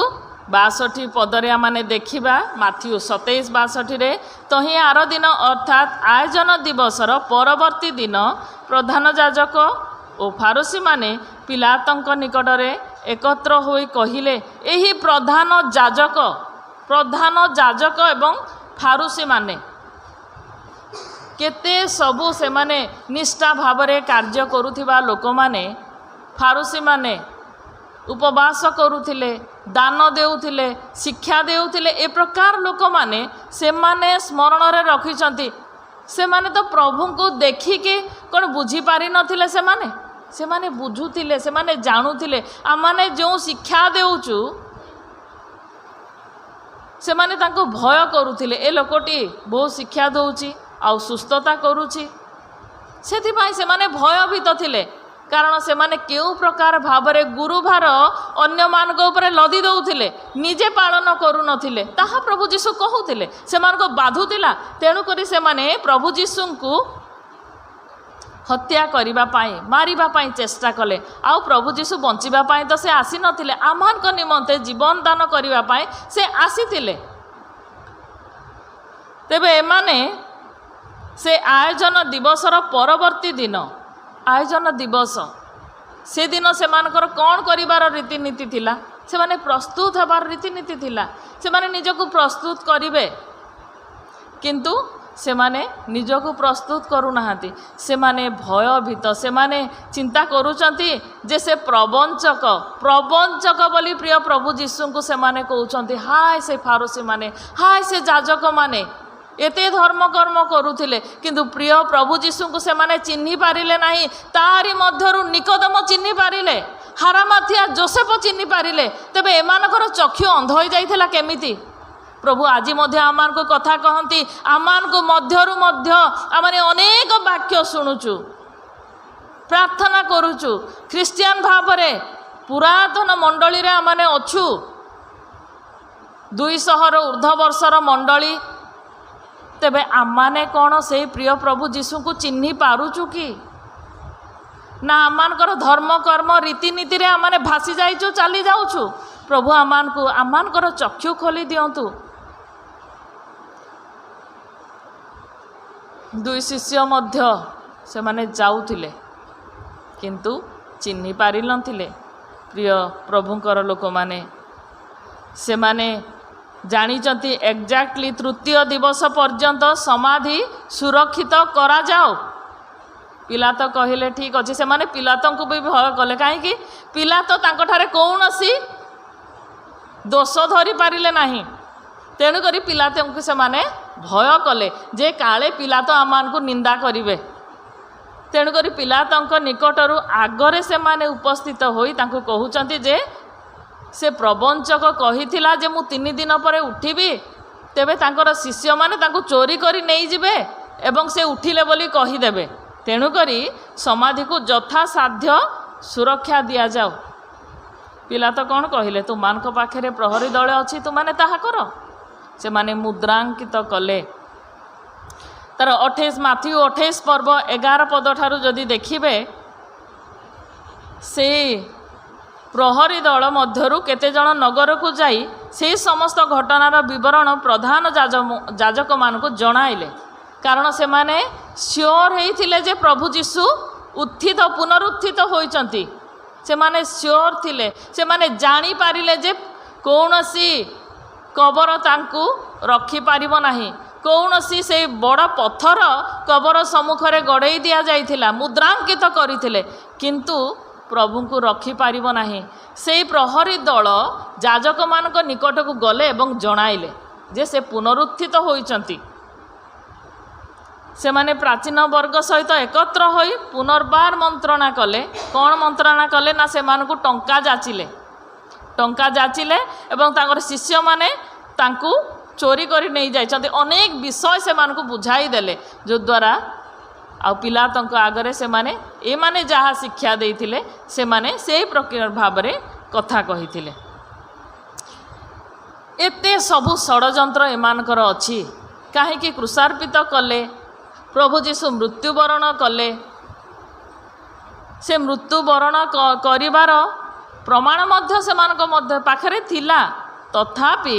62 ପଦରେ ଆମେ ଦେଖିବା, ମାଥ୍ୟୁ 27:62ରେ, ତହିଁ ଆର ଦିନ ଅର୍ଥାତ୍ ଆୟୋଜନ ଦିବସର ପରବର୍ତ୍ତୀ ଦିନ ପ୍ରଧାନ ଯାଜକ ଓ ଫାରୁସୀମାନେ ପିଲାତଙ୍କ ନିକଟରେ ଏକତ୍ର ହୋଇ କହିଲେ, ଏହି ପ୍ରଧାନ ଯାଜକ ଏବଂ ଫାରୁସୀମାନେ କେତେ ସବୁ ସେମାନେ ନିଷ୍ଠା ଭାବରେ କାର୍ଯ୍ୟ କରୁଥିବା ଲୋକମାନେ, ଫାରୁସୀମାନେ ଉପବାସ କରୁଥିଲେ, ଦାନ ଦେଉଥିଲେ, ଶିକ୍ଷା ଦେଉଥିଲେ। ଏ ପ୍ରକାର ଲୋକମାନେ ସେମାନେ ସ୍ମରଣରେ ରଖିଛନ୍ତି। ସେମାନେ ତ ପ୍ରଭୁଙ୍କୁ ଦେଖିକି କ'ଣ ବୁଝିପାରିନଥିଲେ? ସେମାନେ ବୁଝୁଥିଲେ, ସେମାନେ ଜାଣୁଥିଲେ। ଆମମାନେ ଯେଉଁ ଶିକ୍ଷା ଦେଉଛୁ ସେମାନେ ତାଙ୍କୁ ଭୟ କରୁଥିଲେ। ଏ ଲୋକଟି ବହୁ ଶିକ୍ଷା ଦେଉଛି ଆଉ ସୁସ୍ଥତା କରୁଛି, ସେଥିପାଇଁ ସେମାନେ ଭୟଭୀତ ଥିଲେ। କାରଣ ସେମାନେ କେଉଁ ପ୍ରକାର ଭାବରେ ଗୁରୁଭାର ଅନ୍ୟମାନଙ୍କ ଉପରେ ଲଦି ଦେଉଥିଲେ, ନିଜେ ପାଳନ କରୁନଥିଲେ। ତାହା ପ୍ରଭୁ ଯୀଶୁ କହୁଥିଲେ, ସେମାନଙ୍କୁ ବାଧୁଥିଲା। ତେଣୁକରି ସେମାନେ ପ୍ରଭୁ ଯୀଶୁଙ୍କୁ ହତ୍ୟା କରିବା ପାଇଁ, ମାରିବା ପାଇଁ ଚେଷ୍ଟା କଲେ। ଆଉ ପ୍ରଭୁ ଯୀଶୁ ବଞ୍ଚିବା ପାଇଁ ତ ସେ ଆସିନଥିଲେ, ଆମମାନଙ୍କ ନିମନ୍ତେ ଜୀବନ ଦାନ କରିବା ପାଇଁ ସେ ଆସିଥିଲେ। ତେବେ ଏମାନେ ସେ ଆୟୋଜନ ଦିବସର ପରବର୍ତ୍ତୀ ଦିନ, ଆୟୋଜନ ଦିବସ ସେଦିନ ସେମାନଙ୍କର କ'ଣ କରିବାର ରୀତିନୀତି ଥିଲା? ସେମାନେ ପ୍ରସ୍ତୁତ ହେବାର ରୀତିନୀତି ଥିଲା। ସେମାନେ ନିଜକୁ ପ୍ରସ୍ତୁତ କରିବେ, କିନ୍ତୁ ସେମାନେ ନିଜକୁ ପ୍ରସ୍ତୁତ କରୁନାହାନ୍ତି। ସେମାନେ ଭୟଭୀତ, ସେମାନେ ଚିନ୍ତା କରୁଛନ୍ତି ଯେ ସେ ପ୍ରବଞ୍ଚକ ବୋଲି ପ୍ରିୟ ପ୍ରଭୁ ଯୀଶୁଙ୍କୁ ସେମାନେ କହୁଛନ୍ତି। ହାୟ ସେ ଫାରୁସୀମାନେ, ହାୟ ସେ ଯାଜକମାନେ ଏତେ ଧର୍ମକର୍ମ କରୁଥିଲେ, କିନ୍ତୁ ପ୍ରିୟ ପ୍ରଭୁ ଯୀଶୁଙ୍କୁ ସେମାନେ ଚିହ୍ନି ପାରିଲେ ନାହିଁ। ତାହାରି ମଧ୍ୟରୁ ନିକୋଦେମ ଚିହ୍ନି ପାରିଲେ, ହାରାମାଥିଆ ଯୋସେଫ ଚିହ୍ନି ପାରିଲେ। ତେବେ ଏମାନଙ୍କର ଚକ୍ଷୁ ଅନ୍ଧ ହୋଇଯାଇଥିଲା କେମିତି? ପ୍ରଭୁ ଆଜି ମଧ୍ୟ ଆମମାନଙ୍କୁ କଥା କହନ୍ତି। ଆମମାନଙ୍କ ମଧ୍ୟରୁ ମଧ୍ୟ ଆମେ ଅନେକ ବାକ୍ୟ ଶୁଣୁଛୁ, ପ୍ରାର୍ଥନା କରୁଛୁ, ଖ୍ରୀଷ୍ଟିଆନ ଭାବରେ ପୁରାତନ ମଣ୍ଡଳୀରେ ଆମେ ଅଛୁ, 200ର ଉର୍ଦ୍ଧ୍ୱ ବର୍ଷର ମଣ୍ଡଳୀ। ତେବେ ଆମମାନେ କ'ଣ ସେଇ ପ୍ରିୟ ପ୍ରଭୁ ଯୀଶୁଙ୍କୁ ଚିହ୍ନି ପାରୁଛୁ କି? ନା ଆମମାନଙ୍କର ଧର୍ମକର୍ମ ରୀତିନୀତିରେ ଆମେ ଭାସି ଯାଇଛୁ, ଚାଲି ଯାଉଛୁ? ପ୍ରଭୁ ଆମମାନଙ୍କର ଚକ୍ଷୁ ଖୋଲି ଦିଅନ୍ତୁ। 2 ଶିଷ୍ୟ ମଧ୍ୟ ସେମାନେ ଯାଉଥିଲେ, କିନ୍ତୁ ଚିହ୍ନି ପାରିନଥିଲେ ପ୍ରିୟ ପ୍ରଭୁଙ୍କର ଲୋକମାନେ। ସେମାନେ ଜାଣିଛନ୍ତି ଏକ୍ଜାକ୍ଟଲି ତୃତୀୟ ଦିବସ ପର୍ଯ୍ୟନ୍ତ ସମାଧି ସୁରକ୍ଷିତ କରାଯାଉ। ପିଲାତ କହିଲେ ଠିକ୍ ଅଛି। ସେମାନେ ପିଲାତଙ୍କୁ ବି ଭୟ କଲେ। କାହିଁକି? ପିଲାତ ତାଙ୍କଠାରେ କୌଣସି ଦୋଷ ଧରିପାରିଲେ ନାହିଁ। ତେଣୁକରି ପିଲାତଙ୍କୁ ସେମାନେ ଭୟ କଲେ ଯେ କାଳେ ପିଲାତ ଆମମାନଙ୍କୁ ନିନ୍ଦା କରିବେ। ତେଣୁକରି ପିଲାତଙ୍କ ନିକଟରୁ ଆଗରେ ସେମାନେ ଉପସ୍ଥିତ ହୋଇ ତାଙ୍କୁ କହୁଛନ୍ତି ଯେ ସେ ପ୍ରବଞ୍ଚକ କହିଥିଲା ଯେ ମୁଁ 3 ଦିନ ପରେ ଉଠିବି। ତେବେ ତାଙ୍କର ଶିଷ୍ୟମାନେ ତାଙ୍କୁ ଚୋରି କରି ନେଇଯିବେ ଏବଂ ସେ ଉଠିଲେ ବୋଲି କହିଦେବେ। ତେଣୁକରି ସମାଧିକୁ ଯଥାସାଧ୍ୟ ସୁରକ୍ଷା ଦିଆଯାଉ। ପିଲାତ କ'ଣ କହିଲେ? ତୁମାନଙ୍କ ପାଖରେ ପ୍ରହରୀ ଦଳ ଅଛି, ତୁମାନେ ତାହା କର। ସେମାନେ ମୁଦ୍ରାଙ୍କିତ କଲେ। ତାର 28 ମାଥ୍ୟୁ 28 ପର୍ବ 11 ପଦ ଠାରୁ ଯଦି ଦେଖିବେ, ସେଇ ପ୍ରହରୀ ଦଳ ମଧ୍ୟରୁ କେତେଜଣ ନଗରକୁ ଯାଇ ସେହି ସମସ୍ତ ଘଟଣାର ବିବରଣ ପ୍ରଧାନ ଯାଜକମାନଙ୍କୁ ଜଣାଇଲେ। କାରଣ ସେମାନେ ସିଓର ହେଇଥିଲେ ଯେ ପ୍ରଭୁ ଯୀଶୁ ଉତ୍ଥିତ ପୁନରୁତ୍ଥିତ ହୋଇଛନ୍ତି। ସେମାନେ ସିଓର ଥିଲେ, ସେମାନେ ଜାଣିପାରିଲେ ଯେ କୌଣସି କବର ତାଙ୍କୁ ରଖିପାରିବ ନାହିଁ। କୌଣସି ସେଇ ବଡ଼ ପଥର କବର ସମ୍ମୁଖରେ ଗଡ଼େଇ ଦିଆଯାଇଥିଲା, ମୁଦ୍ରାଙ୍କିତ କରିଥିଲେ, କିନ୍ତୁ ପ୍ରଭୁଙ୍କୁ ରଖିପାରିବ ନାହିଁ। ସେଇ ପ୍ରହରୀ ଦଳ ଯାଜକମାନଙ୍କ ନିକଟକୁ ଗଲେ ଏବଂ ଜଣାଇଲେ ଯେ ସେ ପୁନରୁତ୍ଥିତ ହୋଇଛନ୍ତି। ସେମାନେ ପ୍ରାଚୀନ ବର୍ଗ ସହିତ ଏକତ୍ର ହୋଇ ପୁନର୍ବାର ମନ୍ତ୍ରଣା କଲେ। କ'ଣ ମନ୍ତ୍ରଣା କଲେ ନା ସେମାନଙ୍କୁ ଟଙ୍କା ଯାଚିଲେ ଏବଂ ତାଙ୍କର ଶିଷ୍ୟମାନେ ତାଙ୍କୁ ଚୋରି କରି ନେଇ ଯାଇଛନ୍ତି। ଅନେକ ବିଷୟ ସେମାନଙ୍କୁ ବୁଝାଇ ଦେଲେ, ଯଦ୍ୱାରା ଆଉ ପିଲାତଙ୍କ ଆଗରେ ସେମାନେ ଏମାନେ ଯାହା ଶିକ୍ଷା ଦେଇଥିଲେ ସେମାନେ ସେହି ପ୍ରକାର ଭାବରେ କଥା କହିଥିଲେ। ଏତେ ସବୁ ଷଡ଼ଯନ୍ତ୍ର ଏମାନଙ୍କର ଅଛି। କାହିଁକି କ୍ରୁଶାର୍ପିତ କଲେ? ପ୍ରଭୁ ଯୀଶୁ ମୃତ୍ୟୁବରଣ କଲେ। ସେ ମୃତ୍ୟୁବରଣ କରିବାର ପ୍ରମାଣ ମଧ୍ୟ ସେମାନଙ୍କ ପାଖରେ ଥିଲା। ତଥାପି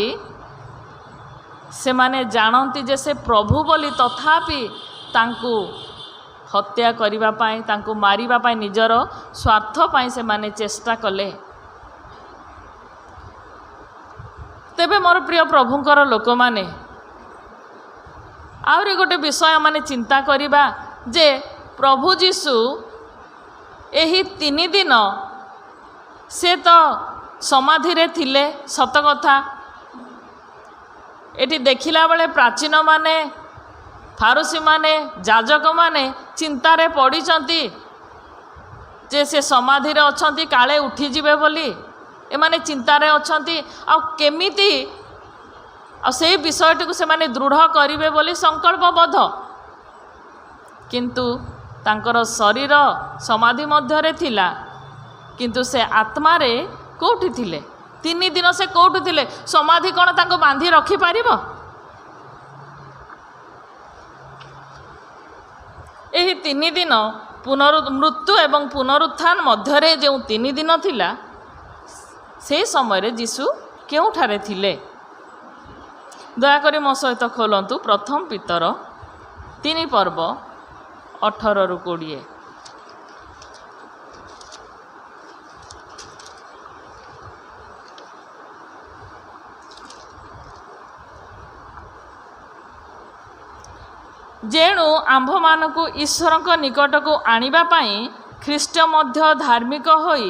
ସେମାନେ ଜାଣନ୍ତି ଯେ ସେ ପ୍ରଭୁ ବୋଲି, ତଥାପି ତାଙ୍କୁ ହତ୍ୟା କରିବା ପାଇଁ, ତାଙ୍କୁ ମାରିବା ପାଇଁ, ନିଜର ସ୍ୱାର୍ଥ ପାଇଁ ସେମାନେ ଚେଷ୍ଟା କଲେ। ତେବେ ମୋର ପ୍ରିୟ ପ୍ରଭୁଙ୍କର ଲୋକମାନେ, ଆହୁରି ଗୋଟେ ବିଷୟ ମାନେ ଚିନ୍ତା କରିବା ଯେ ପ୍ରଭୁ ଯୀଶୁ ଏହି 3 ଦିନ ସେ ତ ସମାଧିରେ ଥିଲେ, ସତ କଥା। ଏଠି ଦେଖିଲା ବେଳେ ପ୍ରାଚୀନମାନେ, ଫାରୁସୀମାନେ, ଯାଜକମାନେ ଚିନ୍ତାରେ ପଡ଼ିଛନ୍ତି ଯେ ସେ ସମାଧିରେ ଅଛନ୍ତି, କାଳେ ଉଠିଯିବେ ବୋଲି ଏମାନେ ଚିନ୍ତାରେ ଅଛନ୍ତି। ଆଉ କେମିତି ଆଉ ସେଇ ବିଷୟଟିକୁ ସେମାନେ ଦୃଢ଼ କରିବେ ବୋଲି ସଂକଳ୍ପବଦ୍ଧ। କିନ୍ତୁ ତାଙ୍କର ଶରୀର ସମାଧି ମଧ୍ୟରେ ଥିଲା, କିନ୍ତୁ ସେ ଆତ୍ମାରେ କେଉଁଠି ଥିଲେ? 3 ଦିନ ସେ କେଉଁଠି ଥିଲେ? ସମାଧି କ'ଣ ତାଙ୍କୁ ବାନ୍ଧି ରଖିପାରିବ? ଏହି 3 ଦିନ ମୃତ୍ୟୁ ଏବଂ ପୁନରୁତ୍ଥାନ ମଧ୍ୟରେ ଯେଉଁ 3 ଦିନ ଥିଲା, ସେହି ସମୟରେ ଯୀଶୁ କେଉଁଠାରେ ଥିଲେ? ଦୟାକରି ମୋ ସହିତ ଖୋଲନ୍ତୁ ପ୍ରଥମ ପିତର 3 ପର୍ବ 18-20। ଯେଣୁ ଆମ୍ଭମାନଙ୍କୁ ଈଶ୍ୱରଙ୍କ ନିକଟକୁ ଆଣିବା ପାଇଁ ଖ୍ରୀଷ୍ଟ ମଧ୍ୟ ଧାର୍ମିକ ହୋଇ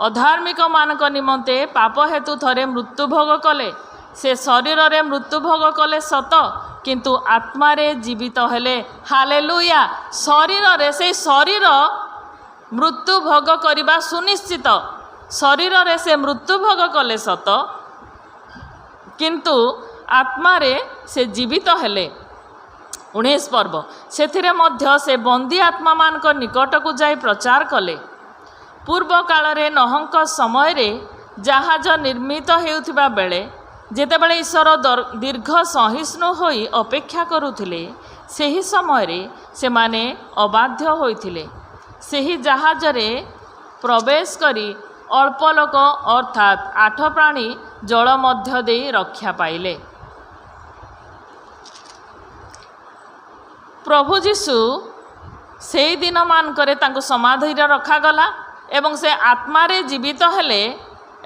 ଅଧାର୍ମିକମାନଙ୍କ ନିମନ୍ତେ ପାପ ହେତୁ ଥରେ ମୃତ୍ୟୁଭୋଗ କଲେ। ସେ ଶରୀରରେ ମୃତ୍ୟୁଭୋଗ କଲେ ସତ, କିନ୍ତୁ ଆତ୍ମାରେ ଜୀବିତ ହେଲେ। ହାଲେଲୁୟା। ଶରୀରରେ, ସେଇ ଶରୀର ମୃତ୍ୟୁଭୋଗ କରିବା ସୁନିଶ୍ଚିତ। ଶରୀରରେ ସେ ମୃତ୍ୟୁଭୋଗ କଲେ ସତ, କିନ୍ତୁ ଆତ୍ମାରେ ସେ ଜୀବିତ ହେଲେ। 19 ପର୍ବ। ସେଥିରେ ମଧ୍ୟ ସେ ବନ୍ଦୀ ଆତ୍ମାମାନଙ୍କ ନିକଟକୁ ଯାଇ ପ୍ରଚାର କଲେ। ପୂର୍ବ କାଳରେ ନୋହଙ୍କ ସମୟରେ ଜାହାଜ ନିର୍ମିତ ହେଉଥିବା ବେଳେ, ଯେତେବେଳେ ଈଶ୍ୱର ଦୀର୍ଘ ସହିଷ୍ଣୁ ହୋଇ ଅପେକ୍ଷା କରୁଥିଲେ, ସେହି ସମୟରେ ସେମାନେ ଅବାଧ୍ୟ ହୋଇଥିଲେ। ସେହି ଜାହାଜରେ ପ୍ରବେଶ କରି ଅଳ୍ପ ଲୋକ ଅର୍ଥାତ୍ 8 ପ୍ରାଣୀ ଜଳ ମଧ୍ୟ ଦେଇ ରକ୍ଷା ପାଇଲେ। ପ୍ରଭୁ ଯୀଶୁ ସେହି ଦିନମାନଙ୍କରେ ତାଙ୍କୁ ସମାଧିରେ ରଖାଗଲା ଏବଂ ସେ ଆତ୍ମାରେ ଜୀବିତ ହେଲେ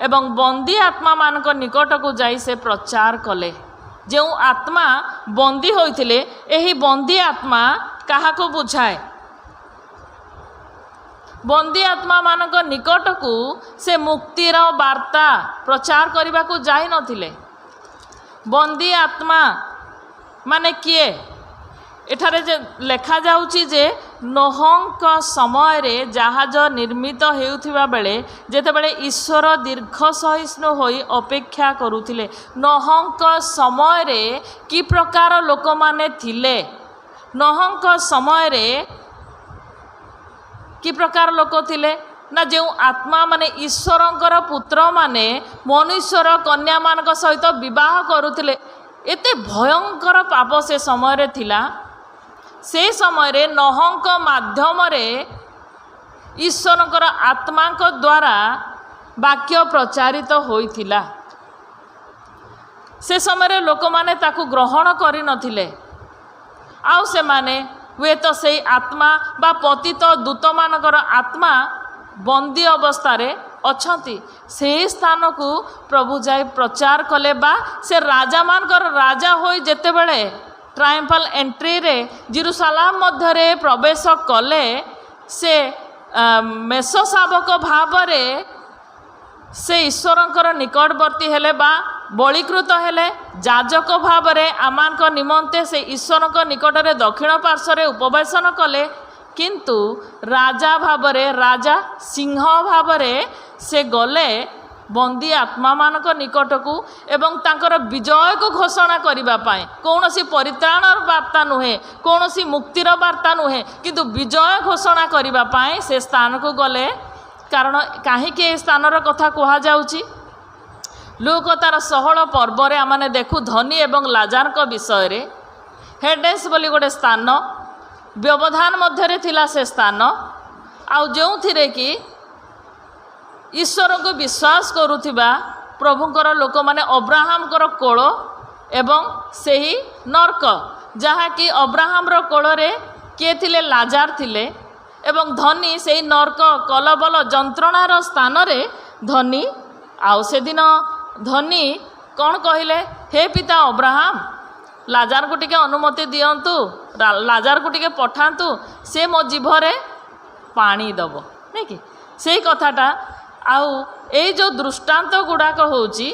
ଏବଂ ବନ୍ଦୀ ଆତ୍ମାମାନଙ୍କ ନିକଟକୁ ଯାଇ ସେ ପ୍ରଚାର କଲେ। ଯେଉଁ ଆତ୍ମା ବନ୍ଦୀ ହୋଇଥିଲେ, ଏହି ବନ୍ଦୀ ଆତ୍ମା କାହାକୁ ବୁଝାଏ? ବନ୍ଦୀ ଆତ୍ମାମାନଙ୍କ ନିକଟକୁ ସେ ମୁକ୍ତିର ବାର୍ତ୍ତା ପ୍ରଚାର କରିବାକୁ ଯାଇନଥିଲେ। ବନ୍ଦୀ ଆତ୍ମା ମାନେ କିଏ? ଏଠାରେ ଯେ ଲେଖାଯାଉଛି ଯେ ନୋହଙ୍କ ସମୟରେ ଜାହାଜ ନିର୍ମିତ ହେଉଥିବା ବେଳେ, ଯେତେବେଳେ ଈଶ୍ୱର ଦୀର୍ଘ ସହିଷ୍ଣୁ ହୋଇ ଅପେକ୍ଷା କରୁଥିଲେ। ନୋହଙ୍କ ସମୟରେ କି ପ୍ରକାର ଲୋକମାନେ ଥିଲେ? ନୋହଙ୍କ ସମୟରେ କି ପ୍ରକାର ଲୋକ ଥିଲେ? ନା ଯେଉଁ ଆତ୍ମା ମାନେ ଈଶ୍ୱରଙ୍କର ପୁତ୍ରମାନେ ମନୁଷ୍ୟର କନ୍ୟାମାନଙ୍କ ସହିତ ବିବାହ କରୁଥିଲେ। ଏତେ ଭୟଙ୍କର ପାପ ସେ ସମୟରେ ଥିଲା। ସେ ସମୟରେ ନୋହଙ୍କ ମାଧ୍ୟମରେ ଈଶ୍ୱରଙ୍କର ଆତ୍ମାଙ୍କ ଦ୍ୱାରା ବାକ୍ୟ ପ୍ରଚାରିତ ହୋଇଥିଲା। ସେ ସମୟରେ ଲୋକମାନେ ତାକୁ ଗ୍ରହଣ କରିନଥିଲେ। आउ से माने हुए तो से आत्मा बा पतित दूत मानकर आत्मा बंदी अवस्था अछंती से स्थान को प्रभु जाई प्रचार कले बा से राजा मानकर राजा होई जेते बेले ट्रायम्फल एंट्री रे जेरूशलेम मध्य रे प्रवेश कले से मेसो शावक भाव से ईश्वरंकर निकटवर्ती हेले बा बलिकृत हेले जाजक भाव आमान निमंते से ईश्वरंक निकट रे दक्षिण पार्श्व उपवेशन कले किंतु राजा भाव राजा सिंह भाव से गले बंदी आत्मा मानक निकट को एवं तांकर विजय को घोषणा करने पाए कौन सी परित्राण वार्ता नुहे कौन सी मुक्तिर वार्ता नुहे किंतु विजय घोषणा करने पाए से स्थान को गले कारण कहीं स्थानर कथा कह जाउची लूक तार 16 पर्व आमने देखू धनी एवं लाजार विषय रे हेडेस बोली गोटे स्थान व्यवधान मध्य थिला से स्थान आउ जो थिरे कि ईश्वर को विश्वास करुथिबा प्रभुंकर लोक माने अब्राहमकर कोल एवं सही नर्क जहाँकि अब्राहमर कोଳରେ किए थिले लाजार थिले एवं धनी से नर्क कलबल जंत्रणार स्थान रे धनी आउ से दिन धनी कौन कहले हे पिता अब्राहम लाजार को टिके अनुमति दियंतु लाजार को टिके पठांतु से मो जीभरे पानी दब नहीं कि से कथाटा आउ ए जो दृष्टांत गुड़ाक होची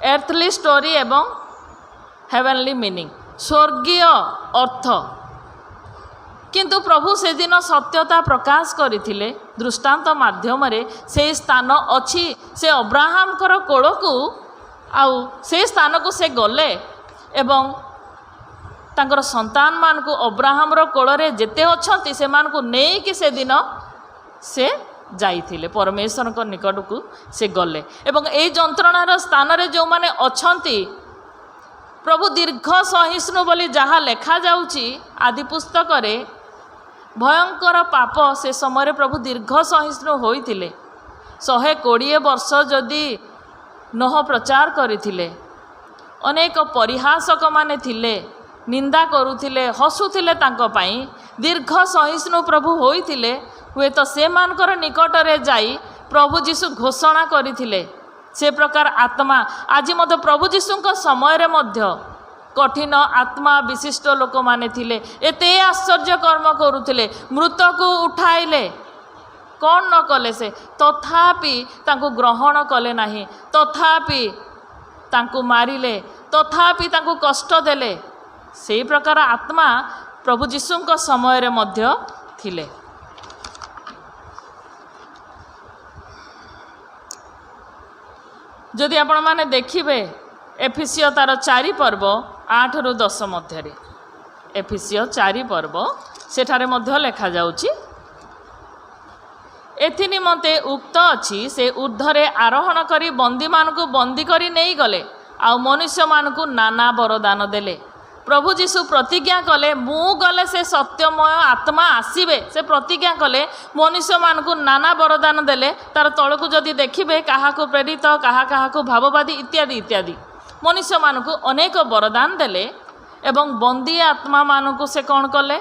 एर्थली स्टोरी एवं हेवेनली मीनिंग स्वर्गीय अर्थ किंतु प्रभु से दिन सत्यता प्रकाश करथिले दृष्टांत माध्यम रे से स्थान अछि से अब्राहम कर कोल को आउ से स्थान को से गले एवं तांकर संतान मान को अब्राहम रो कोल रे जेते अछंती से मान को नेई कि से दिन से जाइथिले परमेश्वर को निकट को से गले एवं ए जंत्रणार स्थान रे जो माने अछंती प्रभु दीर्घ सहिष्णु बोली जहाँ लेखा जाउची आदि पुस्तक रे भयंकर पाप से समय प्रभु दीर्घ सहिष्णु होइथिले 120 वर्ष जदि नह प्रचार करथिले अनेक परिहासक माने थिले निंदा करुथिले हसुथिले तांको पाई दीर्घ सहिष्णु प्रभु होइथिले हुए तो से मानकर निकट रे जाई प्रभु जीशु घोषणा करथिले से प्रकार आत्मा आज मत प्रभु जीशुଙ୍କ समय रे मध्य कठिन आत्मा विशिष्ट लोक माने थिले एते आश्चर्य कर्म करुथिले मृत को उठाइले कौन न कले से तथापि तांको ग्रहण कले नाही तथापि तांको मारिले तथापि तांको कष्ट देले से प्रकार आत्मा प्रभु जीशुଙ୍କ समय रे मध्य थिले जदि आपण माने देखिबे एफिसियो तार 4 पर्व 8 रु 10 मध्य एफिसियो 4 पर्व सेठारे मध्य लेखा जाउची एथि निमंते उक्त अछि से ऊर्ध्वरे आरोहण करी बंदी मान को बंदी करी नहीं गले आ मनुष्य मान को नाना वरदान देले प्रभु जीशु प्रतिज्ञा कले मु गले से सत्यमय आत्मा आसीबे से प्रतिज्ञा कले मनुष्य मान को नाना वरदान देले तार तळकु जदि देखिबे काहा को प्रेरित काहा को भाववादी इत्यादि इत्यादि मनुष्य मान को अनेक वरदान देले एवं बंदी आत्मा मान को से कौन कले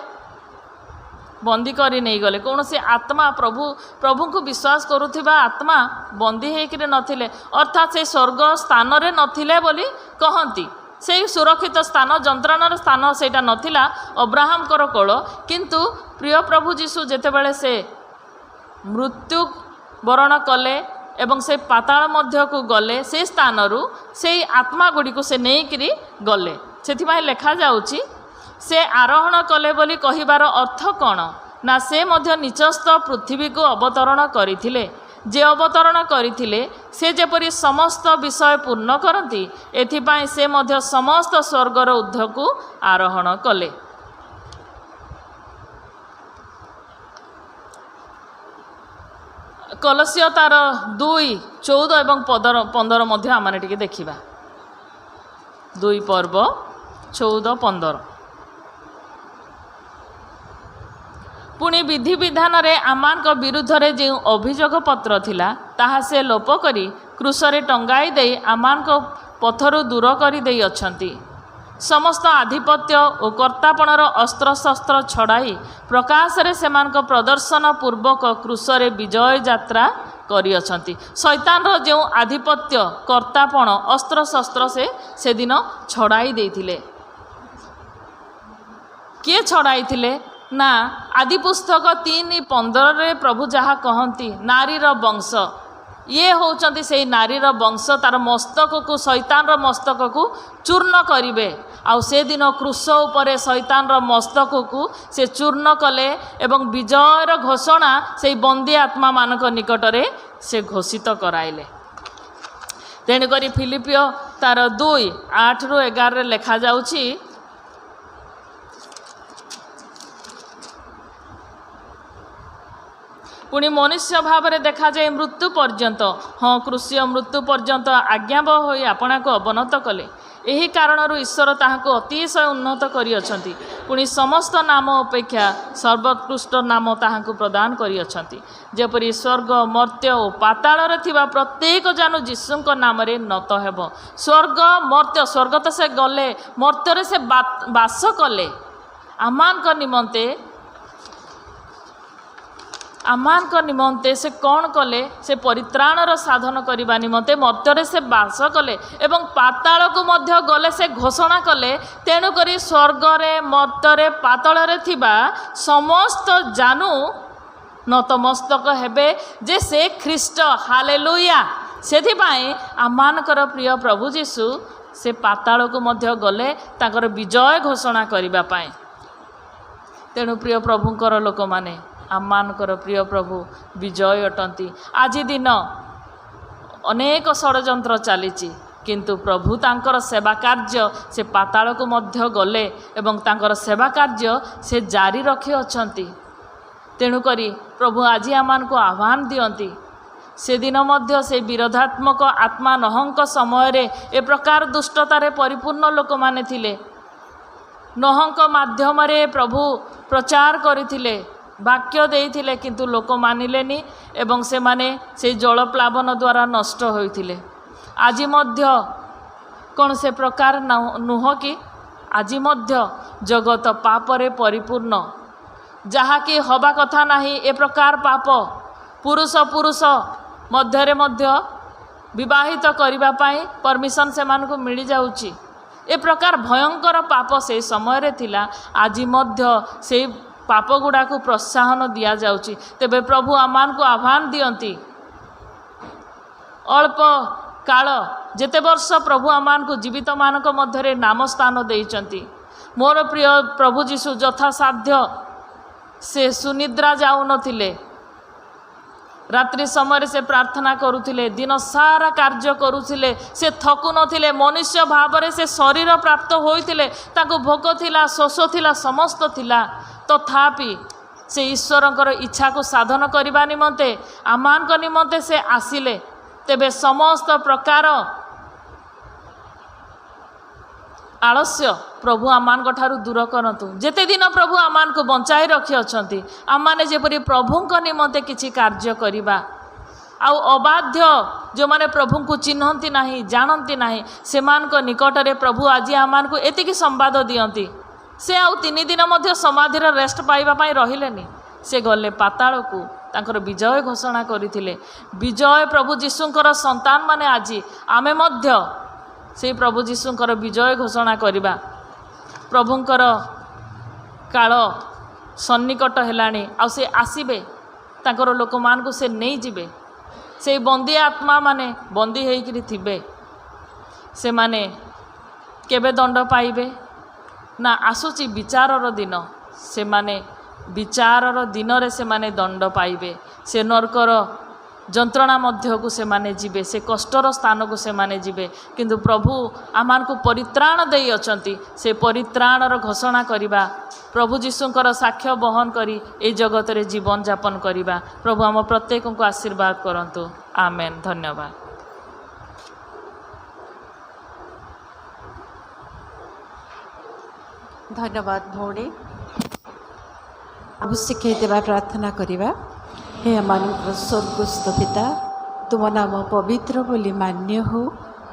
बंदी करी नहीं गले कौन से आत्मा प्रभु को विश्वास करुथिबा आत्मा बंदी हेकरे नथिले अर्थात से स्वर्ग स्थान रे नथिले बोली कहंती से सुरक्षित स्थान जंत्रणार स्थान सेटा नथिला अब्राहम कर कोल किंतु प्रिय प्रभु जीशु जेते बेले से मृत्यु वरण कले एवं से पाताल मध्य को गले से स्थान रु से आत्मा गुड़ी को से नहीं करी गले से लेखा जाउची से आरोहण कले बोली कहिबार अर्थ कौन ना से मध्य निचस्थ पृथ्वी को अवतरण करथिले जे अवतरण करथिले से जेपरी समस्त विषय पूर्ण करती एथिपाई से मध्य समस्त स्वर्गर ऊर्ध्व को आरोहण कले कलसिय तार 2:14 एवं 15 मध्य आमने टिके देखिबा 2 पर्व 14-15 पुणी विधि विधान रे आमान को विरुद्ध रे जो अभियोग पत्र थिला ताहा से लोप करी क्रूसरे टंगाई दे आमान को पथरु दूर करी दे अछंती समस्त आधिपत्य और कर्तापणर अस्त्रशस्त्र छड़ाई प्रकाशरे सेमानक प्रदर्शन पूर्वक क्रूसरे विजय यात्रा करिअछंती। शैतानर जो आधिपत्य कर्तापण अस्त्रशस्त्र से दिन छड़ाई देथिले। किए छड़ाई थिले ना आदि पुस्तक 3:15 प्रभु जहाँ कहती नारीर वंश ये होचंती से नारीर वंश तार मस्तक को शैतान मस्तक को चूर्ण करिवे आउ से दिन क्रूस उपरे शैतान मस्तक को से चूर्ण कले एवं विजयर घोषणा से बंदी आत्मा मानक निकटरे से घोषित कराइले। तेणुकरी फिलिपियो तार 2:8-11 लेखा जाउछि पुणी मनुष्य भाव में देखा जाए मृत्यु पर्यंत हाँ कृष्य मृत्यु पर्यंत आज्ञाबह हो आपना को अवनत कले। यही कारण ईश्वर ताहाको अतिशय उन्नत करिअछंती। पुणी समस्त नाम अपेक्षा सर्वोत्कृष्ट नाम ताहाको प्रदान करिअछंती। जेपरि स्वर्ग मर्त्य और पाताल थिबा प्रत्येक जानू यीशुଙ୍କ नामरे नत हेब। स्वर्ग मर्त्य स्वर्ग तो से गले मर्त्य से बास कले आमान निमंते से कौन कले से परित्राणर साधन करने निमंते मर्त्य से बास कले एवं पाताल को मध्य गले से घोषणा कले। तेणुकरी स्वर्गरे मर्त्य पाताल थिबा समस्त जानू नतमस्तक हेबे जे से ख्रीष्ट हालेलुया। सेथिपाई आमानकर प्रिय प्रभु जीशु से पाताल को मध्य गले ताकर विजय घोषणा करबा पाए। तेणु प्रिय प्रभुंकर लोक माने आमानकर प्रिय प्रभु विजय अटंती। आज दिन अनेक षड़यंत्र चली किंतु प्रभु तांकर सेवा कार्य से पाताल को मध्य गले एवं तांकर सेवा कार्य से जारी रखी अछंती। तेणुकरी प्रभु आज आमान को आह्वान दियंती। से दिन मध्य से विरोधात्मक आत्मा नहंक समय रे ए प्रकार दुष्टतारे परिपूर्ण लोक माने थिले। नहंक माध्यम रे प्रभु प्रचार करथिले वाक्य देइथिले किंतु लोक मानिलेनी एवं से माने से जल प्लावन द्वारा नष्ट होइथिले। आज मध्य कौन से प्रकार नुह कि आज मध्य जगत पापरे परिपूर्ण जहा कि हवा कथा नाही ए प्रकार पाप पुरुष पुरुष मध्यरे मध्य विवाहित करबा पाई परमिशन से मानकु मिली जाउची। ए प्रकार भयंकर पाप से समय रे थिला। आज मध्य से पाप गुड़ा को प्रोत्साहन दिया जाउची। तेबे प्रभु आमान को आह्वान दियंती। अल्प काल जेते वर्ष प्रभु आमान को जीवित मानक मध्यरे नाम स्थान देइचंती। मोर प्रिय प्रभु जीशु यथा साध्य से सुनिद्रा जाऊ नथिले। रात्रि समय से प्रार्थना करुथिले दिन सारा कार्य करुथिले से थकु नथिले। मनुष्य भाव में से शरीर प्राप्त होइथिले ताको भोक थिला शोष थिला समस्त थिला तथापि से ईश्वरंकर इच्छा को साधन करने निमंते आमान निमंते से आसिले। तेबे समस्त प्रकार आलस्य प्रभु आमान ठारू दूर करतु। जेते दिन प्रभु आमान को बंचाई रखी अछंती आमाने जेपरि प्रभुंक निमंते किछि कार्य करिबा आउ अबाध्य जो माने प्रभु को चिन्हती नाही जानती नाही सेमानक निकटरे प्रभु आज आमान को एतिकी संवाद दियंती। से आउ 3 दिन मध्य समाधि रेस्ट पाइबा पाई रहिलेनी। से गले पाताल को तांकर विजय घोषणा करथिले। विजय प्रभु जीशुंकर संतान माने आज आमे मध्य से प्रभु जीशुंकर विजय घोषणा करिबा। प्रभुंकर काल सन्निकट हेलाणी आ से आसीबे तांकर लोक मान को से नहीं जिबे। से बंदी आत्मा माने बंदी हेइकरी थिबे से माने केबे दंड पाइबे ना आसुची विचारर दिन। से माने विचारर दिन रे से माने दंड पाइबे। से नरकर जंत्रणा मध्य को से माने जिबे। से कष्टर स्थान को से माने जिबे। किंतु प्रभु आमान को परित्राण देई अछंती। से परित्राणर घोषणा करिबा प्रभु जीशुंकर साक्ष्य बहन करी ए जगत रे जीवन यापन करिबा। प्रभु हम प्रत्येक को आशीर्वाद करंतु। आमेन। धन्यवाद। धन्यवाद भौणी। प्रभु शिखैदेवा प्रार्थना करिबा। हे आमानकर स्वर्गस्थ पिता तुम नाम पवित्र बोली मान्य हो।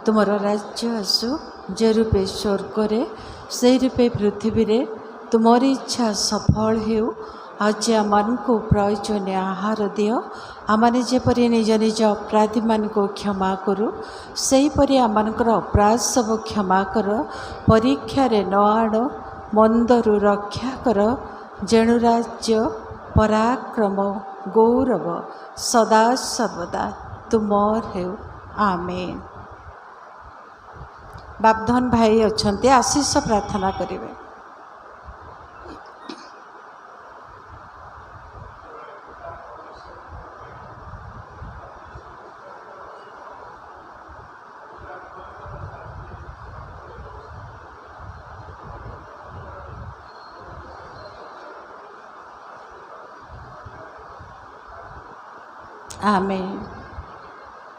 तुमर राज्य आसु जे रूपे स्वर्ग से रूपे पृथ्वी तुमरी इच्छा सफल हो। आज आम को प्रयोजन आहार दियो। आमने जेपरी निज निज अपराधी मान को क्षमा करूँ सेहीपरि आमनकर अपराध सब क्षमा कर। परीक्षा रे न आड़ मंदरु रक्षा कर। जेणु राज्य पराक्रम गौरव सदा सर्वदा तुमर हो। आमेन। बापधन भाई अच्छे आशीष प्रार्थना करेंगे। आमेन।